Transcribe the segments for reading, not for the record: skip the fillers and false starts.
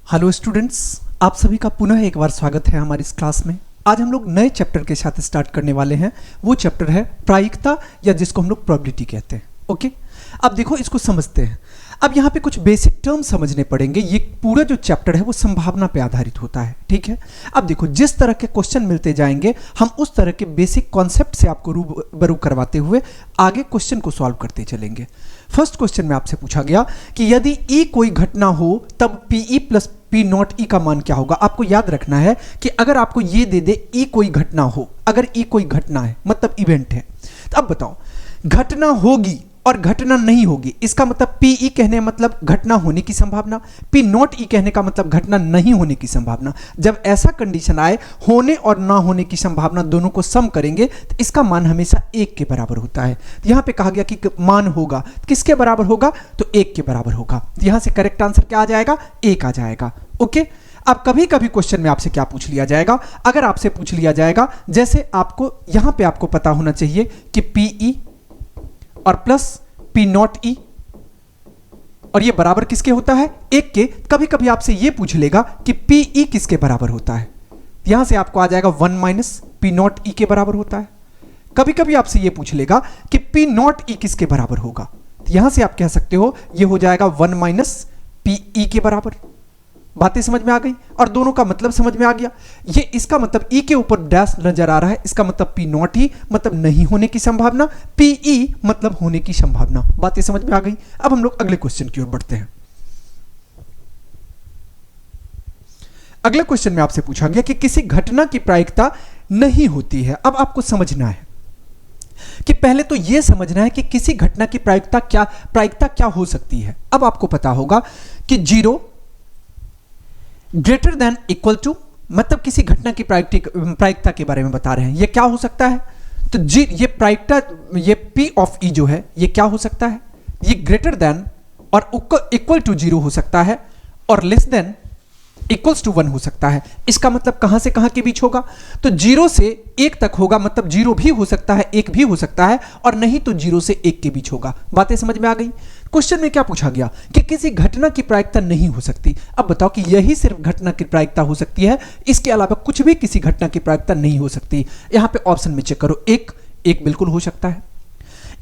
Hello students, आप सभी का पुनः एक बार स्वागत है हमारी इस क्लास में। आज हम लोग नए चैप्टर के साथ स्टार्ट करने वाले हैं। वो चैप्टर है प्रायिकता, या जिसको हम लोग प्रोबेबिलिटी कहते हैं। ओके, अब देखो इसको समझते हैं। अब यहाँ पे कुछ बेसिक टर्म समझने पड़ेंगे। ये पूरा जो चैप्टर है वो संभावना पे आधारित होता है, ठीक है। अब देखो, जिस तरह के क्वेश्चन मिलते जाएंगे हम उस तरह के बेसिक कॉन्सेप्ट से आपको रूबरू करवाते हुए आगे क्वेश्चन को सॉल्व करते चलेंगे। फर्स्ट क्वेश्चन में आपसे पूछा गया कि यदि ई कोई घटना हो तब पीई प्लस पी नॉट ई का मान क्या होगा। आपको याद रखना है कि अगर आपको ये दे दे ई कोई घटना हो, अगर ई कोई घटना है मतलब इवेंट है, तो अब बताओ घटना होगी और घटना नहीं होगी, इसका मतलब पीई कहने मतलब घटना होने की संभावना, पी नॉट ई कहने का मतलब घटना नहीं होने की संभावना। जब ऐसा कंडीशन आए, होने और ना होने की संभावना दोनों को सम करेंगे तो इसका मान हमेशा 1 के बराबर होता है। यहां पे कहा गया कि मान होगा किसके बराबर होगा, तो 1 के बराबर होगा। यहां से करेक्ट आंसर क्या आ जाएगा, 1 आ जाएगा। ओके, अब कभी कभी क्वेश्चन में आपसे क्या पूछ लिया जाएगा, अगर आपसे पूछ लिया जाएगा जैसे आपको यहां पे आपको पता होना चाहिए कि पीई और प्लस पी नॉट ई, और ये बराबर किसके होता है, 1 के। कभी कभी आपसे ये पूछ लेगा कि पीई किसके बराबर होता है, यहां से आपको आ जाएगा 1 माइनस पी नॉट ई के बराबर होता है। कभी कभी आपसे ये पूछ लेगा कि पी नॉट ई किसके बराबर होगा, यहां से आप कह सकते हो ये हो जाएगा 1 माइनस पीई के बराबर। बातें समझ में आ गई और दोनों का मतलब समझ में आ गया। ये इसका मतलब ई के ऊपर डैश नजर आ रहा है, इसका मतलब पी नॉट ई मतलब नहीं होने की संभावना, पीई मतलब होने की संभावना। बातें समझ में आ गई। अब हम लोग अगले क्वेश्चन की ओर बढ़ते हैं। अगले क्वेश्चन में आपसे पूछा गया कि किसी घटना की प्रायिकता नहीं होती है। अब आपको समझना है कि पहले तो यह समझना है कि किसी घटना की प्रायिकता क्या हो सकती है। अब आपको पता होगा कि 0 ग्रेटर देन इक्वल टू, मतलब किसी घटना की प्रायिकता के बारे में बता रहे हैं। यह क्या हो सकता है, तो ये प्रायिकता, ये P ऑफ E जो है ये क्या हो सकता है, ये ग्रेटर देन और इक्वल टू 0 हो सकता है और लेस देन इक्वल्स टू 1 हो सकता है। इसका मतलब कहां से कहां के बीच होगा, तो 0 से 1 तक होगा, मतलब 0 भी हो सकता है 1 भी हो सकता है, और नहीं तो 0 से 1 के बीच होगा। बातें समझ में आ गई। क्वेश्चन में क्या पूछा गया कि किसी घटना की प्रायिकता नहीं हो सकती। अब बताओ कि यही सिर्फ घटना की प्रायिकता हो सकती है, इसके अलावा कुछ भी किसी घटना की प्रायिकता नहीं हो सकती। यहां पे ऑप्शन में चेक करो, 1 बिल्कुल हो सकता है,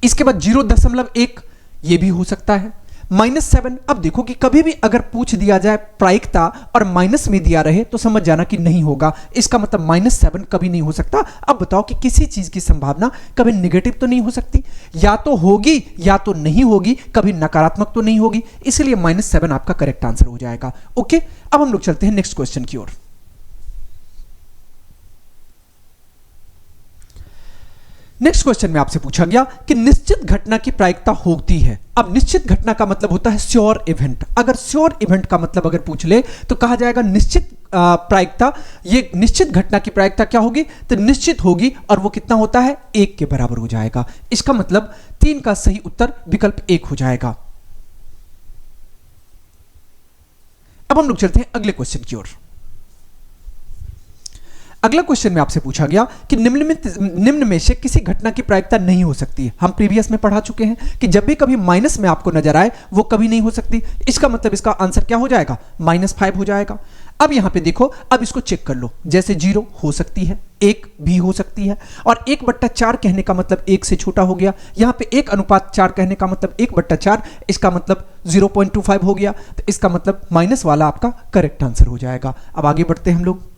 इसके बाद 0.1 ये भी हो सकता है, -7। अब देखो कि कभी भी अगर पूछ दिया जाए प्रायिकता और माइनस में दिया रहे तो समझ जाना कि नहीं होगा, इसका मतलब -7 कभी नहीं हो सकता। अब बताओ कि किसी चीज की संभावना कभी नेगेटिव तो नहीं हो सकती, या तो होगी या तो नहीं होगी, कभी नकारात्मक तो नहीं होगी, इसलिए -7 आपका करेक्ट आंसर हो जाएगा। ओके, अब हम लोग चलते हैं नेक्स्ट क्वेश्चन की ओर। नेक्स्ट क्वेश्चन में आपसे पूछा गया कि निश्चित घटना की प्रायिकता होती है। अब निश्चित घटना का मतलब होता है श्योर इवेंट। अगर श्योर इवेंट का मतलब अगर पूछ ले तो कहा जाएगा निश्चित प्रायिकता, ये निश्चित घटना की प्रायिकता क्या होगी, तो निश्चित होगी, और वो कितना होता है, 1 के बराबर हो जाएगा। इसका मतलब 3 का सही उत्तर विकल्प 1 हो जाएगा। अब हम लोग चलते हैं अगले क्वेश्चन की ओर। अगला क्वेश्चन में आपसे पूछा गया कि निम्न में से किसी घटना की प्रायिकता नहीं हो सकती। हम प्रीवियस में पढ़ा चुके हैं कि जब भी कभी माइनस में आपको नजर आए वो कभी नहीं हो सकती। इसका मतलब इसका आंसर क्या हो जाएगा, -5 हो जाएगा। अब यहां पे देखो, अब इसको चेक कर लो, जैसे 0 हो सकती है, 1 भी हो सकती है, और 1/4 कहने का मतलब 1 से छोटा हो गया। यहां पे 1:4 कहने का मतलब 1/4, इसका मतलब 0.25 हो गया, तो इसका मतलब माइनस वाला आपका करेक्ट आंसर हो जाएगा। अब आगे बढ़ते हैं हम लोग।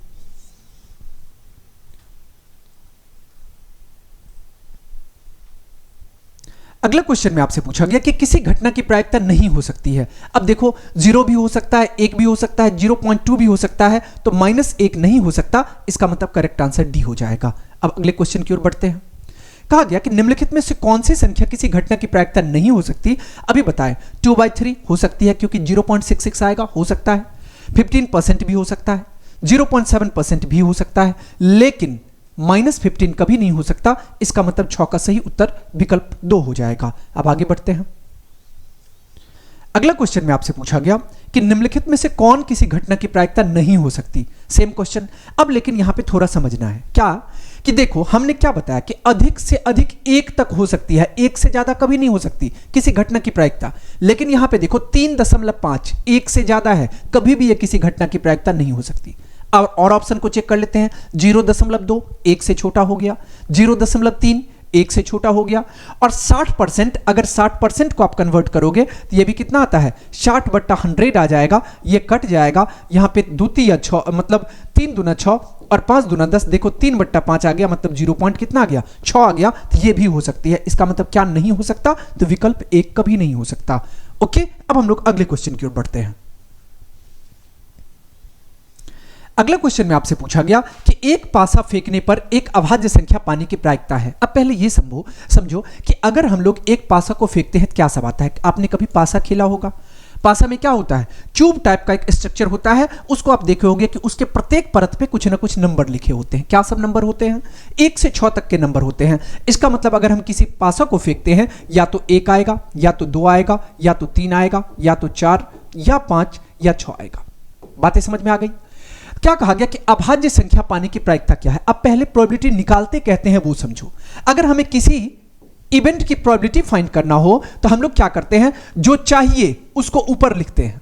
अगला क्वेश्चन में आपसे पूछा गया कि किसी घटना की प्रायिकता नहीं हो सकती है। अब देखो 0 भी हो सकता है, 1 भी हो सकता है, 0.2 भी हो सकता है, तो -1 नहीं हो सकता, इसका मतलब करेक्ट आंसर डी हो जाएगा। अब अगले क्वेश्चन की ओर बढ़ते हैं। कहा गया कि निम्नलिखित में से कौन सी संख्या किसी घटना की प्रायिकता नहीं हो सकती। अभी बताएं, 2/3 हो सकती है क्योंकि 0.66 आएगा, हो सकता है। 15% भी हो सकता है, 0.7% भी हो सकता है, लेकिन -15 कभी नहीं हो सकता। इसका मतलब 6 का सही उत्तर विकल्प 2 हो जाएगा। अब आगे बढ़ते हैं। अगला क्वेश्चन में आपसे पूछा गया कि निम्नलिखित में से कौन किसी घटना की प्रायिकता नहीं हो सकती। सेम क्वेश्चन, अब लेकिन यहां पे थोड़ा समझना है क्या कि देखो हमने क्या बताया कि अधिक से अधिक एक तक हो सकती है, एक से ज्यादा कभी नहीं हो सकती किसी घटना की प्रायिकता। लेकिन यहां पे देखो 3.5 एक से ज्यादा है, कभी भी ये किसी घटना की प्रायिकता नहीं हो सकती। और ऑप्शन को चेक कर लेते हैं। 0.2 एक से छोटा हो गया, 0.3 एक से छोटा हो गया, और 60%, अगर 60% को आप कन्वर्ट करोगे तो ये भी कितना आता है, 60/100 आ जाएगा। ये कट जाएगा, यहां पे 2×6 मतलब 3 दूना 6 और 5 दूना 10, देखो 3/5 आ गया, मतलब 0 पॉइंट कितना आ गया, 6 आ गया। तो ये भी हो सकती है। इसका मतलब क्या नहीं हो सकता, तो विकल्प एक कभी नहीं हो सकता। ओके, अब हम लोग अगले क्वेश्चन की ओर बढ़ते हैं। अगला क्वेश्चन में आपसे पूछा गया कि एक पासा फेंकने पर एक अभाज्य संख्या पाने की प्रायिकता है। अब पहले ये समझो कि अगर हम लोग एक पासा को फेंकते हैं तो क्या सब आता है। आपने कभी पासा खेला होगा। पासा में क्या होता है, ट्यूब टाइप का एक स्ट्रक्चर होता है, उसको आप देखे होंगे कि उसके प्रत्येक परत पे कुछ ना कुछ नंबर लिखे होते हैं। क्या सब नंबर होते हैं, 1 से 6 तक के नंबर होते हैं। इसका मतलब अगर हम किसी पासा को फेंकते हैं, या तो 1 आएगा, या तो 2 आएगा, या तो 3 आएगा, या तो 4 या 5 या 6 आएगा। बातें समझ में आ गई। क्या कहा गया कि अभाज्य संख्या पाने की प्रायिकता क्या है। अब पहले प्रोबेबिलिटी निकालते कहते हैं वो समझो। अगर हमें किसी इवेंट की प्रोबेबिलिटी फाइंड करना हो तो हम लोग क्या करते हैं, जो चाहिए उसको ऊपर लिखते हैं,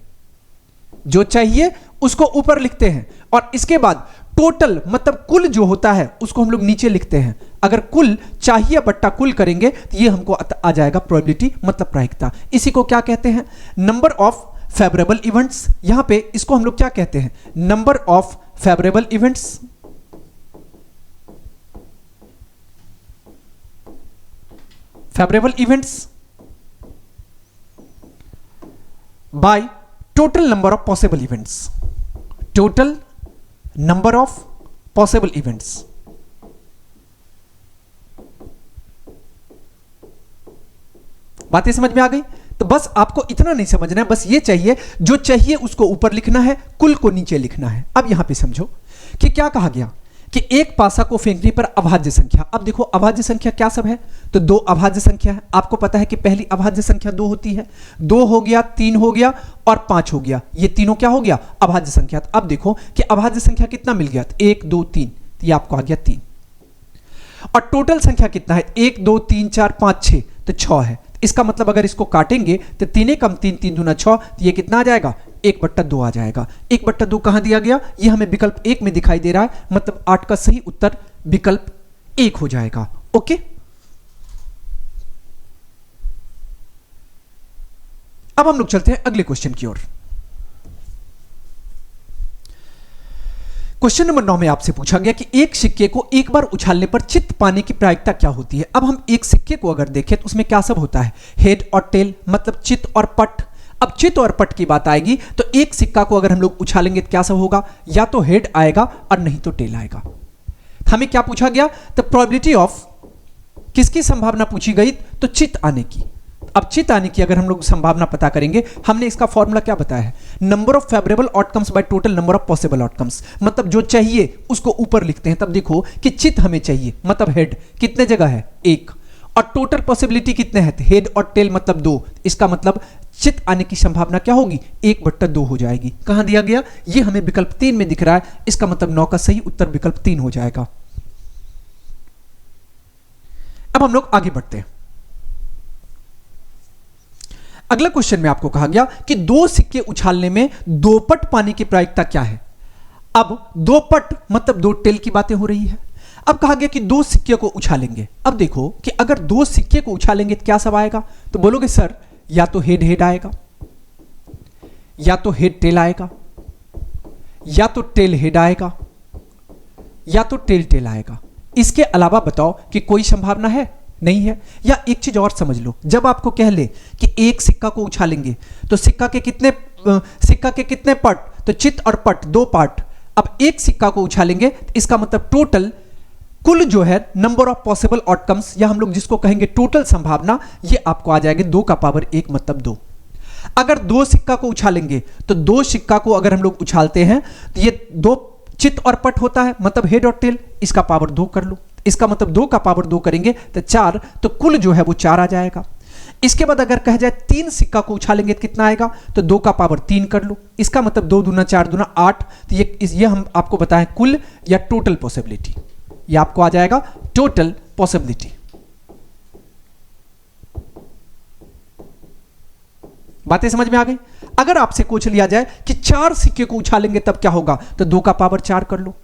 जो चाहिए उसको ऊपर लिखते हैं, और इसके बाद टोटल मतलब कुल जो होता है उसको हम लोग नीचे लिखते हैं। अगर कुल चाहिए बट्टा कुल करेंगे तो ये हमको आ जाएगा प्रोबेबिलिटी मतलब प्रायिकता। इसी को क्या कहते हैं, नंबर ऑफ फेवरेबल इवेंट्स। यहां पे इसको हम लोग क्या कहते हैं, number of favourable events. Favourable events by total number of possible events, total number of possible events. बातें समझ में आ गई। तो बस आपको इतना नहीं समझना है, बस ये चाहिए, जो चाहिए उसको ऊपर लिखना है, कुल को नीचे लिखना है। अब यहां पे समझो कि क्या कहा गया कि एक पासा को फेंकने पर अभाज्य संख्या। अब देखो अभाज्य संख्या क्या सब है, तो 2 अभाज्य संख्या है। आपको पता है कि पहली अभाज्य संख्या 2 होती है, 2 हो गया, 3 हो गया और 5 हो गया। ये तीनों क्या हो गया, अभाज्य संख्या। तो अब देखो कि अभाज्य संख्या कितना मिल गया, 1 2 3, ये आपको आ गया 3। और टोटल संख्या कितना है, 1 2 3 4 5 6, तो 6 है। इसका मतलब अगर इसको काटेंगे तो 3 कम 3 3 दूना 6, तो ये कितना आ जाएगा, 1/2 आ जाएगा। 1/2 कहां दिया गया, ये हमें विकल्प 1 में दिखाई दे रहा है, मतलब 8 का सही उत्तर विकल्प 1 हो जाएगा। ओके, अब हम लोग चलते हैं अगले क्वेश्चन की ओर। क्वेश्चन नंबर 9 में आपसे पूछा गया कि एक सिक्के को एक बार उछालने पर चित्त पाने की प्रायिकता क्या होती है। अब हम एक सिक्के को अगर देखें तो उसमें क्या सब होता है, हेड और टेल, मतलब चित्त और पट। अब चित्त और पट की बात आएगी तो एक सिक्का को अगर हम लोग उछालेंगे तो क्या सब होगा, या तो हेड आएगा और नहीं तो टेल आएगा। हमें क्या पूछा गया, तो प्रोबेबिलिटी ऑफ किसकी संभावना पूछी गई, तो चित्त आने की। अब चित्त आने की अगर हम लोग संभावना पता करेंगे, हमने इसका फॉर्मूला क्या बताया है, number of favourable outcomes by total number of possible outcomes. मतलब जो चाहिए उसको ऊपर लिखते हैं। तब देखो कि चित्त हमें चाहिए, मतलब हेड कितने जगह है, 1, और टोटल पॉसिबिलिटी कितने हैं, हेड और टेल मतलब 2। इसका मतलब चित्त आने की संभावना क्या होगी, 1/2 हो जाएगी। कहां दिया गया, ये हमें विकल्प 3 में दिख रहा है। इसका मतलब 9 का सही उत्तर विकल्प 3 हो जाएगा। अब हम लोग आगे बढ़ते हैं। अगला क्वेश्चन में आपको कहा गया कि 2 सिक्के उछालने में 2 पट पाने की प्रायिकता क्या है। अब 2 पट मतलब 2 टेल की बातें हो रही है। अब कहा गया कि 2 सिक्के को उछालेंगे। अब देखो कि अगर 2 सिक्के को उछालेंगे तो क्या सब आएगा, तो बोलोगे सर या तो हेड हेड आएगा, या तो हेड टेल आएगा, या तो टेल हेड आएगा, या तो टेल टेल आएगा। इसके अलावा बताओ कि कोई संभावना है, नहीं है। या एक चीज और समझ लो, जब आपको कह ले कि एक सिक्का को उछालेंगे तो सिक्का के कितने पट, तो चित्त और पट 2 पार्ट। अब एक सिक्का को उछालेंगे तो इसका मतलब टोटल कुल जो है नंबर ऑफ पॉसिबल आउटकम्स, या हम लोग जिसको कहेंगे टोटल संभावना, ये आपको आ जाएगी 2 का पावर 1 मतलब 2। अगर 2 सिक्का को उछालेंगे तो 2 सिक्का को अगर हम लोग उछालते हैं तो ये 2 चित्त और पट होता है, मतलब हेड और टेल, इसका पावर 2 कर लो। इसका मतलब 2 का पावर 2 करेंगे तो 4, तो कुल जो है वो 4 आ जाएगा। इसके बाद अगर कह जाए 3 सिक्का को उछालेंगे तो कितना आएगा, तो 2 का पावर 3 कर लो। इसका मतलब 2 दूना 4 दूना 8। तो ये हम आपको बताएं कुल या टोटल पॉसिबिलिटी, ये आपको आ जाएगा टोटल पॉसिबिलिटी। बातें समझ में आ गई? अगर आपसे पूछ लिया जाए कि 4 सिक्के को उछालेंगे तब क्या होगा, तो 2 का पावर 4 कर लो,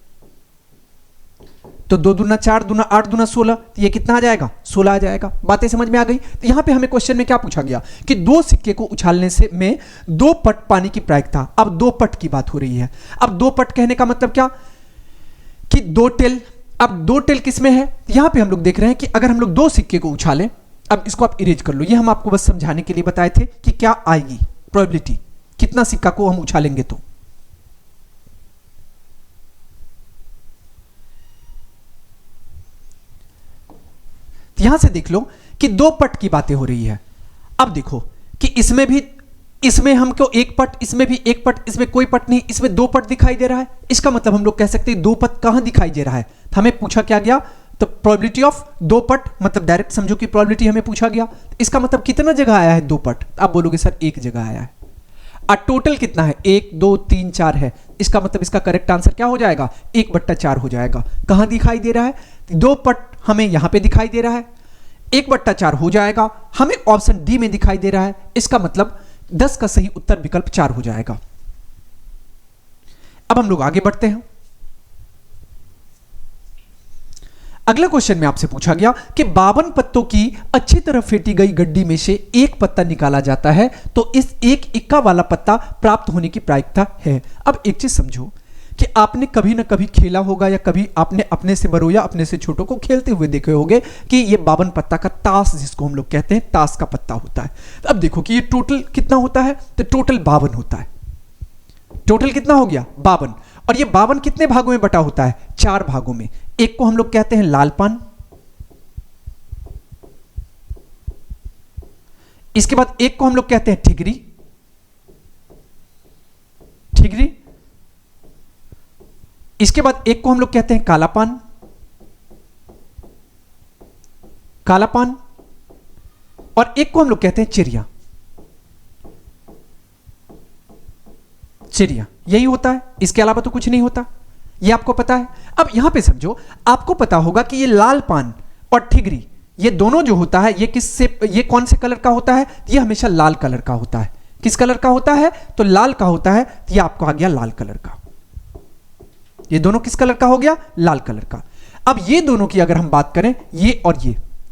तो 2 दूना 4 दूना 8 दूना 16, तो ये कितना आ जाएगा? 16 आ जाएगा। बातें समझ में आ गई? तो यहां पे हमें क्वेश्चन में क्या पूछा गया कि 2 सिक्के को उछालने से में 2 पट पानी की प्रायिकता। अब 2 पट की बात हो रही है। अब 2 पट कहने का मतलब क्या कि 2 टेल। अब 2 टेल किसमें है? यहां पे हम लोग देख रहे हैं कि अगर हम लोग 2 सिक्के को उछालें, अब इसको आप इरेज कर लो, ये हम आपको बस समझाने के लिए बताए थे कि क्या आएगी प्रोबेबिलिटी, कितना सिक्का को हम उछालेंगे। तो यहां से देख लो कि 2 पट की बातें हो रही है। अब देखो कि इसमें हमको 1 पट, इसमें भी 1 पट, इसमें कोई पट नहीं, इसमें 2 पट दिखाई दे रहा है। इसका मतलब हम लोग कह सकते हैं 2 पट कहां दिखाई दे रहा है। तो हमें पूछा क्या गया? तो प्रोबेबिलिटी ऑफ 2 पट, मतलब डायरेक्ट समझो कि प्रोबेबिलिटी हमें पूछा गया। इसका मतलब कितना जगह आया है 2 पट? आप बोलोगे सर 1 जगह आया है। और टोटल कितना है? 1 2 3 4 है। इसका मतलब इसका करेक्ट आंसर क्या हो जाएगा? 1/4 हो जाएगा। कहां दिखाई दे रहा है? 2 पट हमें यहां पे दिखाई दे रहा है, 1/4 हो जाएगा। हमें ऑप्शन डी में दिखाई दे रहा है। इसका मतलब 10 का सही उत्तर विकल्प 4 हो जाएगा। अब हम लोग आगे बढ़ते हैं। अगले क्वेश्चन में आपसे पूछा गया कि 52 पत्तों की अच्छी तरह फेंटी गई गड्डी में से 1 पत्ता निकाला जाता है, तो इस 1 इक्का वाला पत्ता प्राप्त होने की प्रायिकता है। अब एक चीज समझो कि आपने कभी ना कभी खेला होगा, या कभी आपने अपने से बड़ों या अपने से छोटों को खेलते हुए देखे होंगे कि ये 52 पत्ता का ताश, जिसको हम लोग कहते हैं, ताश का पत्ता होता है। तो अब देखो कि ये टोटल कितना होता है? तो टोटल 52 होता है। टोटल कितना हो गया? 52। और ये 52 कितने भागों में बटा होता है? 4 भागों में। एक को हम लोग कहते हैं लाल पान, इसके बाद एक को हम लोग कहते हैं ठिगरी, ठिगरी, इसके बाद एक को हम लोग कहते हैं काला पान, काला पान, और एक को हम लोग कहते हैं चिड़िया, चिड़िया। यही होता है, इसके अलावा तो कुछ नहीं होता। ये आपको पता है। अब यहां पे समझो, आपको पता होगा कि ये लाल पान और ठिगरी, ये दोनों जो होता है, ये कौन से कलर का होता है? ये हमेशा लाल कलर का होता है। किस कलर का होता है? तो लाल का होता है। तो ये आपको आ गया लाल कलर का। ये दोनों किस कलर का हो गया? लाल कलर का। अब ये दोनों की अगर हम बात करें, ये और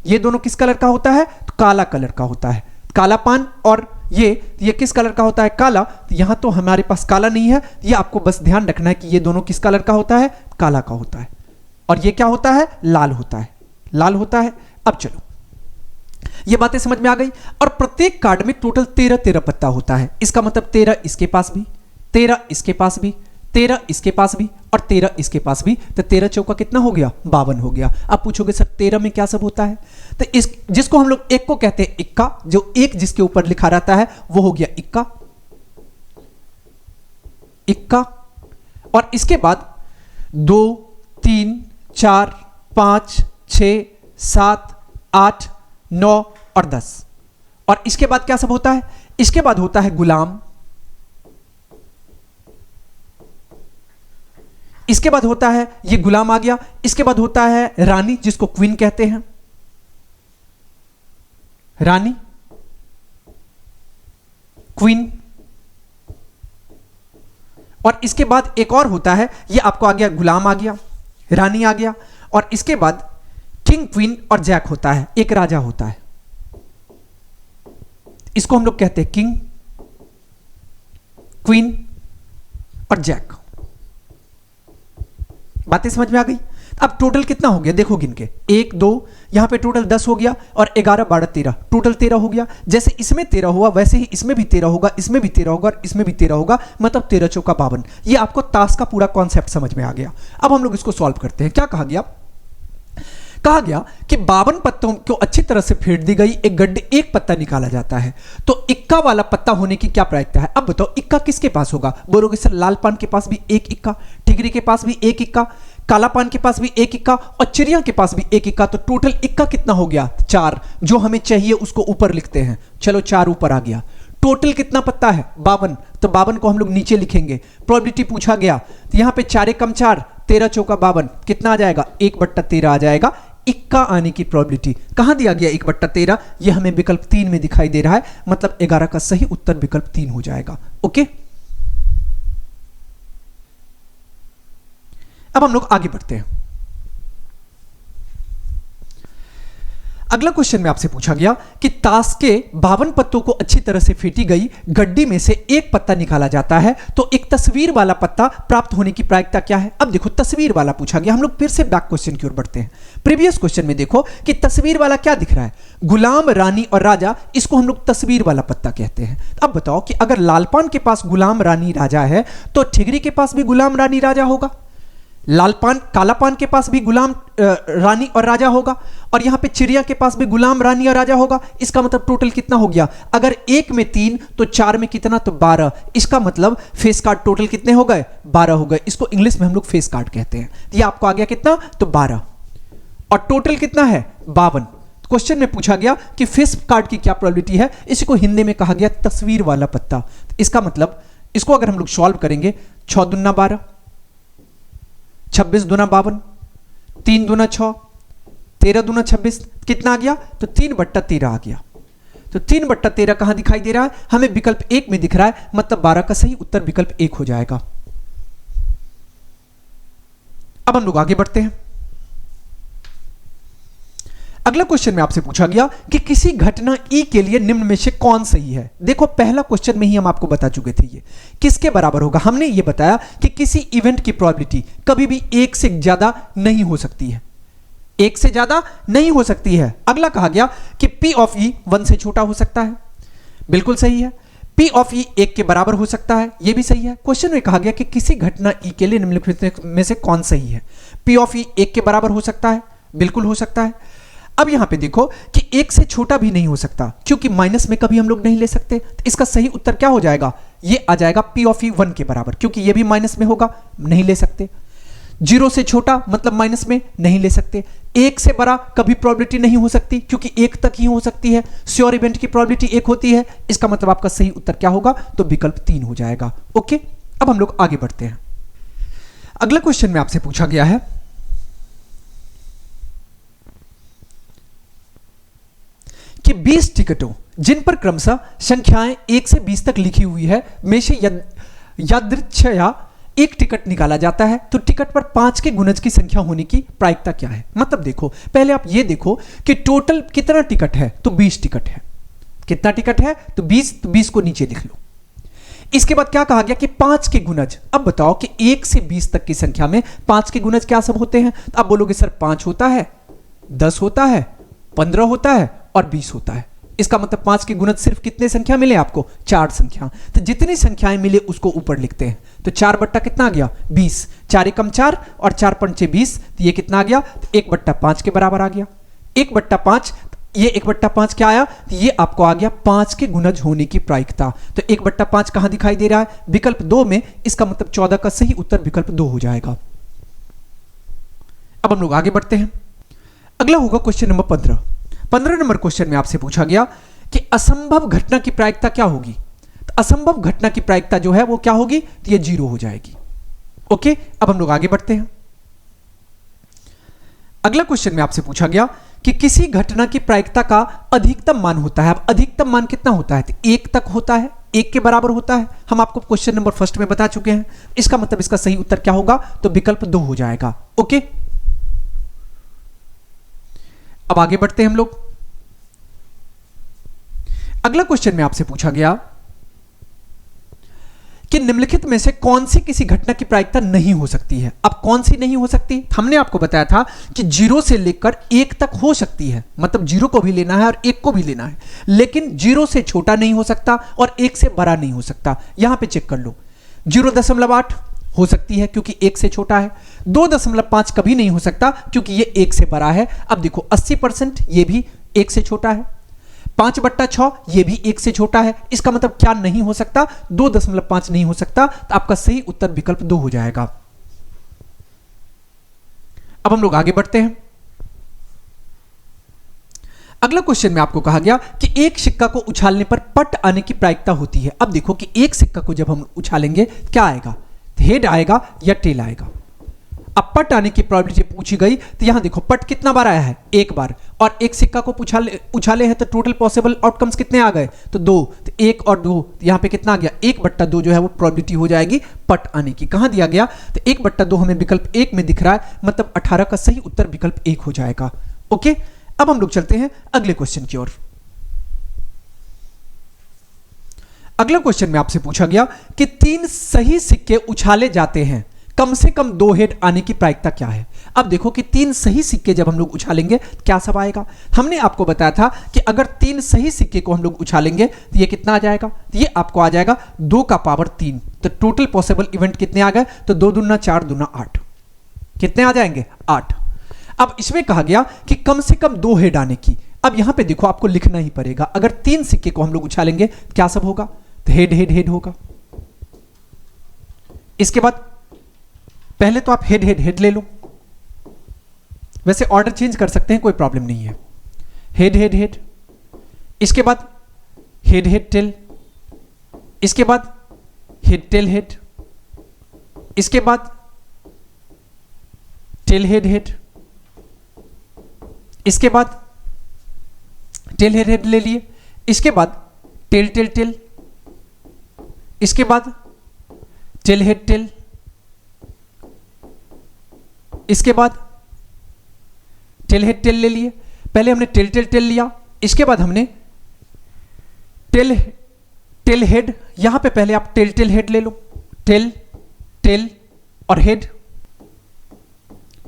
ये दोनों किस कलर का होता है? तो काला कलर का होता है। काला पान और ये किस कलर का होता है? काला। तो यहां तो हमारे पास काला नहीं है, ये आपको बस ध्यान रखना है कि ये दोनों किस कलर का होता है? काला का होता है। और ये क्या होता है? लाल होता है, लाल होता है। अब चलो, ये बातें समझ में आ गई। और प्रत्येक कार्ड में टोटल 13 पत्ता होता है। इसका मतलब 13 इसके पास भी, 13 इसके पास भी, 13 इसके पास भी, और 13 इसके पास भी। तो 13 चौका कितना हो गया? 52 हो गया। अब पूछोगे सर 13 में क्या सब होता है? तो इस जिसको हम लोग एक को कहते हैं इक्का, जो एक जिसके ऊपर लिखा रहता है वो हो गया इक्का, इक्का। और इसके बाद 2 3 4 5 6 7 8 9 और 10। और इसके बाद क्या सब होता है? इसके बाद होता है गुलाम, इसके बाद होता है, ये गुलाम आ गया। इसके बाद होता है रानी, जिसको क्वीन कहते हैं, रानी, क्वीन। और इसके बाद एक और होता है, ये आपको आ गया, गुलाम आ गया, रानी आ गया। और इसके बाद किंग, क्वीन और जैक होता है, एक राजा होता है। इसको हम लोग कहते हैं किंग, क्वीन और जैक। बातें समझ में आ गई? अब टोटल कितना हो गया? देखो गिन के, 1 2, यहां पे टोटल 10 हो गया, और 11 12 13, टोटल 13 हो गया। जैसे इसमें 13 हुआ, वैसे ही इसमें भी 13 होगा, इसमें भी 13 होगा, और इसमें भी 13 होगा। मतलब 13 चौका 52। ये आपको ताश का पूरा कॉन्सेप्ट समझ में आ गया। अब हम लोग इसको सॉल्व करते हैं। क्या कहा गया? कहा गया कि 52 पत्तों को अच्छी तरह से फेंट दी गई एक गड्ढे, 1 पत्ता निकाला जाता है, तो इक्का वाला पत्ता होने की क्या प्रायिकता है? अब बताओ, इक्का किसके पास होगा? बोलोगे सर लाल पान के पास भी 1 इक्का, ठिगरी के पास भी 1 इक्का, काला पान के पास भी 1 इक्का, और चिड़िया के पास भी 1 इक्का। तो टोटल इक्का कितना हो गया? 4। जो हमें चाहिए उसको ऊपर लिखते हैं। चलो 4 ऊपर आ गया। टोटल कितना पत्ता है? 52। तो 52 को हम लोग नीचे लिखेंगे। प्रोबेबिलिटी पूछा गया, तो यहां पे 4 कम 4 13 चौका 52, कितना आ जाएगा 1/13 आ जाएगा। इक्का आने की प्रोबेबिलिटी कहां दिया गया 1/13, यह हमें विकल्प 3 में दिखाई दे रहा है, मतलब 11 का सही उत्तर विकल्प 3 हो जाएगा। ओके, अब हम लोग आगे बढ़ते हैं। अगला क्वेश्चन में आपसे पूछा गया कि ताश के 52 पत्तों को अच्छी तरह से फेंटी गई गड्डी में से एक पत्ता निकाला जाता है तो एक तस्वीर वाला पत्ता प्राप्त होने की प्रायिकता क्या है। अब देखो तस्वीर वाला पूछा गया, हम लोग फिर से बैक क्वेश्चन की ओर बढ़ते हैं। प्रीवियस क्वेश्चन में देखो कि तस्वीर वाला क्या दिख रहा है, गुलाम, रानी और राजा, इसको हम लोग तस्वीर वाला पत्ता कहते हैं। अब बताओ कि अगर लालपान के पास गुलाम, रानी, राजा है तो ठिगरी के पास भी गुलाम, रानी, राजा होगा, लालपान काला पान के पास भी गुलाम, रानी और राजा होगा, और यहां पे चिड़िया के पास भी गुलाम, रानी और राजा होगा। इसका मतलब टोटल कितना हो गया, अगर एक में 3 तो 4 में कितना, तो 12। इसका मतलब फेस कार्ड टोटल कितने हो गए, 12 हो गए। इसको इंग्लिश में हम लोग फेस कार्ड कहते हैं। तो ये आपको आ गया कितना, तो 12, और टोटल कितना है 52। क्वेश्चन में पूछा गया कि फेस कार्ड की क्या प्रोबेबिलिटी है, इसी को हिंदी में कहा गया तस्वीर वाला पत्ता। इसका मतलब इसको अगर हम लोग सॉल्व करेंगे, 6 दूना 12, 26 दूना 52, 3 दूना 6, 13 दूना 26, कितना आ गया, तो 3/13 आ गया। तो 3/13 कहां दिखाई दे रहा है, हमें विकल्प 1 में दिख रहा है, मतलब 12 का सही उत्तर विकल्प 1 हो जाएगा। अब हम लोग आगे बढ़ते हैं। अगला क्वेश्चन में आपसे पूछा गया कि किसी घटना ई के लिए निम्न में से कौन सही है। देखो पहला क्वेश्चन में ही हम आपको बता चुके थे, ये किसके बराबर होगा। हमने ये बताया कि किसी इवेंट की प्रोबेबिलिटी कभी भी 1 से ज्यादा नहीं हो सकती है, 1 से ज्यादा नहीं हो सकती है। अगला कहा गया कि P ऑफ E 1 से छोटा हो सकता है, बिल्कुल सही है। P ऑफ E 1 के बराबर हो सकता है, यह भी सही है। क्वेश्चन में कहा गया कि किसी घटना E के लिए निम्नलिखित में से कौन सही है। P ऑफ E 1 के बराबर हो सकता है, बिल्कुल हो सकता है। अब यहां पे देखो कि 1 से छोटा भी नहीं हो सकता, क्योंकि माइनस में कभी हम लोग नहीं ले सकते। तो इसका सही उत्तर क्या हो जाएगा, ये आ जाएगा P ऑफ E 1 के बराबर, क्योंकि ये भी माइनस में होगा, नहीं ले सकते। 0 से छोटा मतलब माइनस में नहीं ले सकते। 1 से बड़ा कभी प्रोबेबिलिटी नहीं हो सकती, क्योंकि 1 तक ही हो सकती है। श्योर इवेंट की प्रोबेबिलिटी 1 होती है। इसका मतलब आपका सही उत्तर क्या होगा, तो विकल्प 3 हो जाएगा। ओके, अब हम लोग आगे बढ़ते हैं। अगला क्वेश्चन में आपसे पूछा गया है कि 20 टिकटों जिन पर क्रमशः संख्याएं 1 से 20 तक लिखी हुई है में से यादृच्छया एक टिकट निकाला जाता है तो टिकट पर 5 के गुणज की संख्या होने की प्रायिकता क्या है। मतलब देखो पहले आप ये देखो कि टोटल कितना टिकट है, तो 20 टिकट है। कितना टिकट है, तो 20, तो 20 को नीचे लिख लो। इसके बाद क्या कहा गया कि 5 के गुणज। अब बताओ कि 1 से 20 तक की संख्या में 5 के गुणज क्या सब होते हैं। तो आप बोलोगे सर 5 होता है, 10 होता है, 15 होता है और 20 होता है। इसका मतलब 5 के गुणज सिर्फ कितने संख्या मिले आपको, 4 संख्या। तो जितनी संख्याएं मिले उसको ऊपर लिखते हैं। तो 4 बट्टा कितना आ गया, 20। 4 एकम 4 और 4 पंचे 20, तो ये कितना आ गया, तो 1/5 के बराबर आ गया। 1/5, ये 1/5 क्या आया, तो ये आपको आ गया 5 के गुणज होने की प्रायिकता। तो 1/5 कहां दिखाई दे रहा है, विकल्प 2 में। इसका मतलब 14 का सही उत्तर विकल्प 2 हो जाएगा। अब हम लोग आगे बढ़ते हैं। अगला होगा क्वेश्चन नंबर 15। 15 नंबर क्वेश्चन में आपसे पूछा गया कि असंभव घटना की प्रायिकता क्या होगी। तो असंभव घटना की प्रायिकता जो है वो क्या होगी, तो ये 0 हो जाएगी। ओके, अब हम लोग आगे बढ़ते हैं। अगला क्वेश्चन में आपसे पूछा गया कि किसी घटना की प्रायिकता का अधिकतम मान होता है। अब अधिकतम मान कितना होता है, तो 1 तक होता है, 1 के बराबर होता है। हम आपको क्वेश्चन नंबर फर्स्ट में बता चुके हैं। इसका मतलब इसका सही उत्तर क्या होगा, तो विकल्प 2 हो जाएगा। ओके, अब आगे बढ़ते हैं हम लोग। अगला क्वेश्चन में आपसे पूछा गया कि निम्नलिखित में से कौन सी किसी घटना की प्रायिकता नहीं हो सकती है। अब कौन सी नहीं हो सकती, हमने आपको बताया था कि 0 से लेकर 1 तक हो सकती है, मतलब 0 को भी लेना है और 1 को भी लेना है, लेकिन 0 से छोटा नहीं हो सकता और 1 से बड़ा नहीं हो सकता। यहां पे चेक कर लो, 0.8 हो सकती है क्योंकि 1 से छोटा है। 2.5 कभी नहीं हो सकता क्योंकि ये 1 से बड़ा है। अब देखो 80% ये भी 1 से छोटा है। 5/6 ये भी 1 से छोटा है। इसका मतलब क्या नहीं हो सकता, 2.5 नहीं हो सकता। तो आपका सही उत्तर विकल्प 2 हो जाएगा। अब हम लोग आगे बढ़ते हैं। अगला क्वेश्चन में आपको कहा गया कि एक सिक्का को उछालने पर पट आने की प्रायिकता होती है। अब देखो कि एक सिक्का को जब हम उछालेंगे क्या आएगा, हेड आएगा या टेल आएगा। अब पट आने की प्रोबेबिलिटी पूछी गई तो यहां देखो पट कितना बार आया है, एक बार, और एक सिक्का को उछाले हैं तो टोटल पॉसिबल आउटकम्स कितने आ गए, तो दो, तो एक और दो, तो यहां पे कितना आ गया, 1/2 जो है वो प्रोबेबिलिटी हो जाएगी पट आने की। कहां दिया गया, तो 1/2 हमें विकल्प एक में दिख रहा है, मतलब 18 का सही उत्तर विकल्प एक हो जाएगा। ओके, अब हम लोग चलते हैं अगले क्वेश्चन की ओर। अगला क्वेश्चन में आपसे पूछा गया कि 3 सही सिक्के उछाले जाते हैं, कम से कम 2 हेड आने की प्रायिकता क्या है। अब देखो कि 3 सही सिक्के जब हम लोग उछालेंगे क्या सब आएगा। हमने आपको बताया था कि अगर 3 सही सिक्के को हम लोग उछालेंगे तो ये कितना आ जाएगा, तो ये आपको आ जाएगा 2 का पावर 3। तो टोटल पॉसिबल इवेंट कितने आ गए, तो 2 दूना 4 दूना 8, कितने आ जाएंगे, 8। अब इसमें कहा गया कि कम से कम 2 हेड आने की। अब यहां पे देखो आपको लिखना ही पड़ेगा, अगर 3 सिक्के को हम लोग उछालेंगे क्या सब होगा, तो हेड हेड हेड होगा। इसके बाद पहले तो आप हेड हेड हेड ले लो, वैसे ऑर्डर चेंज कर सकते हैं, कोई प्रॉब्लम नहीं है। हेड हेड हेड, इसके बाद हेड हेड टेल, इसके बाद हेड टेल हेड, इसके बाद टेल हेड हेड, इसके बाद टेल हेड हेड ले लिए, इसके बाद टेल टेल टेल, इसके बाद टेल हेड टेल, इसके बाद टेल हेड टेल ले लिए। पहले हमने टेल टेल टेल लिया, इसके बाद हमने टेल टेल हेड, यहां पे पहले आप टेल टेल हेड ले लो, टेल टेल और हेड,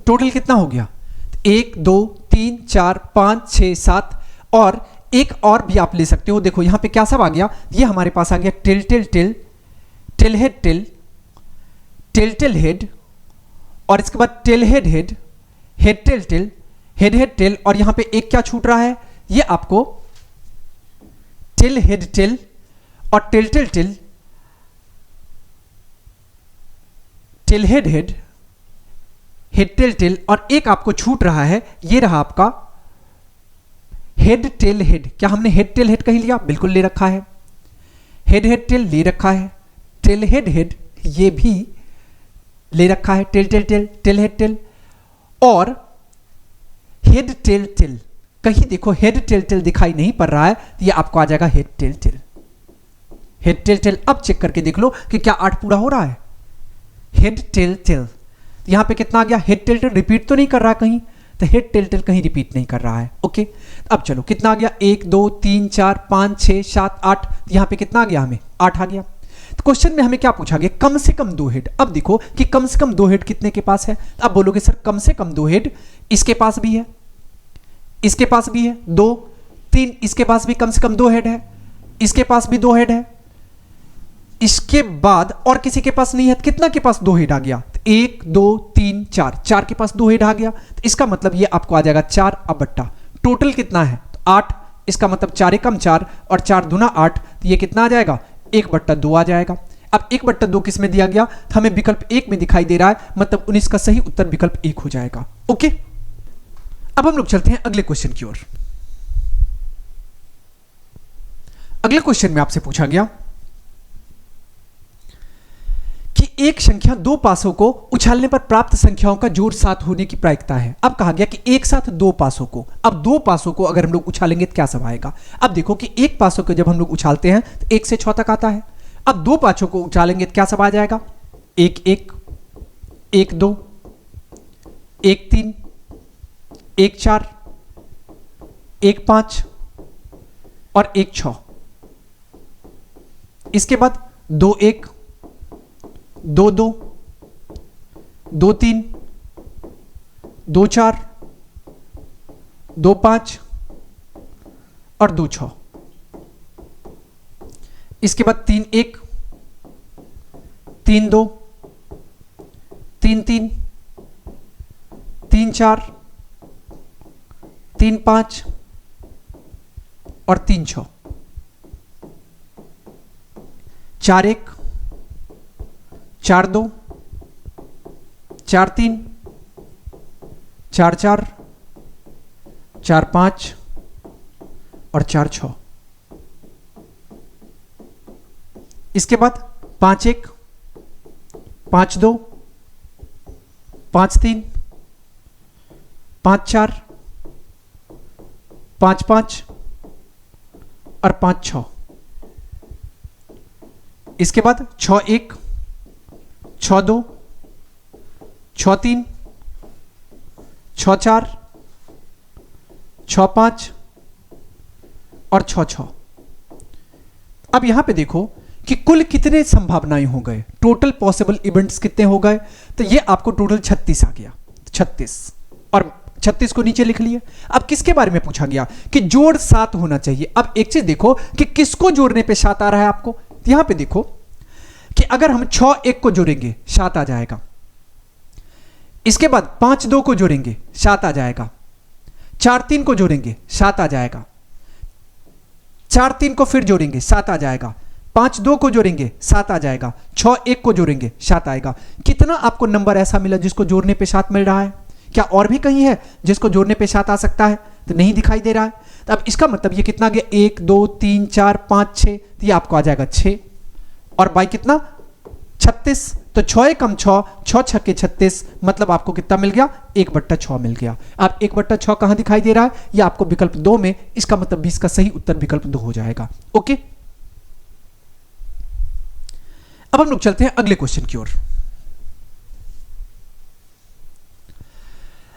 टोटल कितना हो गया, 1 2 3 4 5 6 7, और एक और भी आप ले सकते हो। देखो यहां पे क्या सब आ गया, ये हमारे पास आ गया tail tail tail, tail head tail, tail tail head, और इसके बाद tail head head, head tail tail, head head tail, और यहां पे एक क्या छूट रहा है, ये आपको टेल हेड टेल और tail tail tail, tail head head, head tail tail, और एक आपको छूट रहा है, ये रहा आपका हेड टेल हेड। क्या हमने हेड टेल हेड कहीं लिया, बिल्कुल ले रखा है, हेड हेड टेल ले रखा है, टेल हेड हेड ये भी ले रखा है, tail tail tail, tail head tail, और हेड टेल टेल, कहीं देखो हेड टेल टेल दिखाई नहीं पड़ रहा है, तो ये आपको आ जाएगा head tail tail, head tail tail. अब चेक करके देख लो कि क्या 8 पूरा हो रहा है, हेड टेल टेल, यहां पे कितना आ गया, हेड टेल टेल रिपीट तो नहीं कर रहा कहीं, तो हेड टेल टेल कहीं रिपीट नहीं कर रहा है। ओके, अब चलो कितना आ गया, 1 2 3 4 5 6 7 8, यहां पे कितना आ गया, हमें 8 आ गया। तो क्वेश्चन में हमें क्या पूछा गया, कम से कम 2 हेड। अब देखो कि कम से कम 2 हेड कितने के पास है, अब बोलोगे सर कम से कम 2 हेड इसके पास भी है, इसके पास भी है 2 3, इसके पास भी कम से कम 2 हेड है, इसके पास भी 2 हेड है, इसके बाद और किसी के पास नहीं है, कितना के पास 2 हेड आ गया, 1 2 3 4, 4 के पास 2 हेड आ गया। तो इसका मतलब ये आपको आ जाएगा 4 अब बट्टा, टोटल कितना है, तो 8, इसका मतलब 4 एकम 4 और 4 दूना 8, तो ये कितना आ जाएगा, 1/2 आ जाएगा। अब 1/2 किस में दिया गया, तो हमें विकल्प 1 में दिखाई दे रहा है, मतलब 19 का सही उत्तर विकल्प 1 हो जाएगा। ओके, अब हम लोग चलते हैं अगले क्वेश्चन की ओर। अगले क्वेश्चन में आपसे पूछा गया कि एक संख्या 2 पासों को उछालने पर प्राप्त संख्याओं का जोड़ 7 होने की प्रायिकता है। अब कहा गया कि एक साथ 2 पासों को, अब 2 पासों को अगर हम लोग उछालेंगे तो क्या सब आएगा। अब देखो कि एक पासों को जब हम लोग उछालते हैं तो 1 से 6 तक आता है। अब 2 पासों को उछालेंगे तो क्या सब आ जाएगा, 1 1 1 2 1 3 1 4 1 5 और 1 6, इसके बाद 2 1 2 2 2 3 2 4 2 5 और 2 6, इसके बाद 3 1 3 2 3 3 3 4 3 5 और 3 6, 4 1 4 2 4 3 4 4 4 5 और 4 6, इसके बाद 5 1 5 2 5 3, 5 4, 5 5 और 5 6। इसके बाद 6 1, 6 2, 6 3, 6 4, 6 5 और 6 6। अब यहां पे देखो कि कुल कितने संभावनाएं हो गए, टोटल पॉसिबल इवेंट्स कितने हो गए, तो ये आपको टोटल 36 आ गया, 36, और 36 को नीचे लिख लिए। अब किसके बारे में पूछा गया कि जोड़ 7 होना चाहिए। अब एक चीज देखो कि किसको जोड़ने पे 7 आ रहा है आपको, तो यहां पे देखो कि अगर हम 6 1 को जोड़ेंगे 7 आ जाएगा, इसके बाद 5 2 को जोड़ेंगे 7 आ जाएगा, 4 3 को जोड़ेंगे 7 आ जाएगा, 4 3 को फिर जोड़ेंगे 7 आ जाएगा, 5 2 को जोड़ेंगे 7 आ जाएगा, 6 1 को जोड़ेंगे 7 आएगा। कितना आपको नंबर ऐसा मिला जिसको जोड़ने पे 7 मिल रहा है? क्या और भी कहीं है जिसको जोड़ने पे 7 आ सकता है? तो नहीं दिखाई दे रहा है। तो अब इसका मतलब ये कितना गया, 1 2 3 4 5 6, तो ये आपको आ जाएगा 6, और बाई कितना 36, तो 6 कम 6, 6 छक्के 36, मतलब आपको कितना मिल गया, 1/6 मिल गया। अब 1/6 कहां दिखाई दे रहा है? ये आपको विकल्प 2 में, इसका मतलब 20 का सही उत्तर विकल्प 2 हो जाएगा। ओके, अब हम लोग चलते हैं अगले क्वेश्चन की ओर।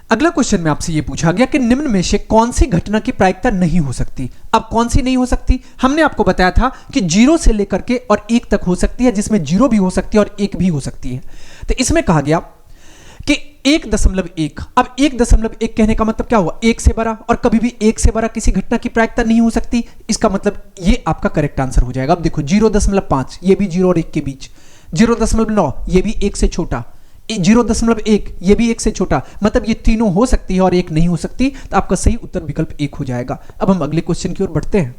अगला क्वेश्चन में आपसे यह पूछा गया कि निम्न में से कौन सी घटना की प्रायिकता नहीं हो सकती। अब कौन सी नहीं हो सकती? हमने आपको बताया था कि 0 से लेकर के और 1 तक हो सकती है, जिसमें 0 भी हो सकती है और 1 भी हो सकती है। तो इसमें कहा गया कि 1.1। अब 1.1 कहने का मतलब क्या हुआ, 1 से बड़ा, और कभी भी 1 से बड़ा किसी घटना की प्रायिकता नहीं हो सकती। इसका मतलब ये आपका करेक्ट आंसर हो जाएगा। अब देखो 0.5, ये भी 0 और 1 के बीच, 0.9 ये भी 1 से छोटा, 0.1 ये भी 1 से छोटा, मतलब ये तीनों हो सकती है और 1 नहीं हो सकती। तो आपका सही उत्तर विकल्प 1 हो जाएगा। अब हम अगले क्वेश्चन की ओर बढ़ते हैं।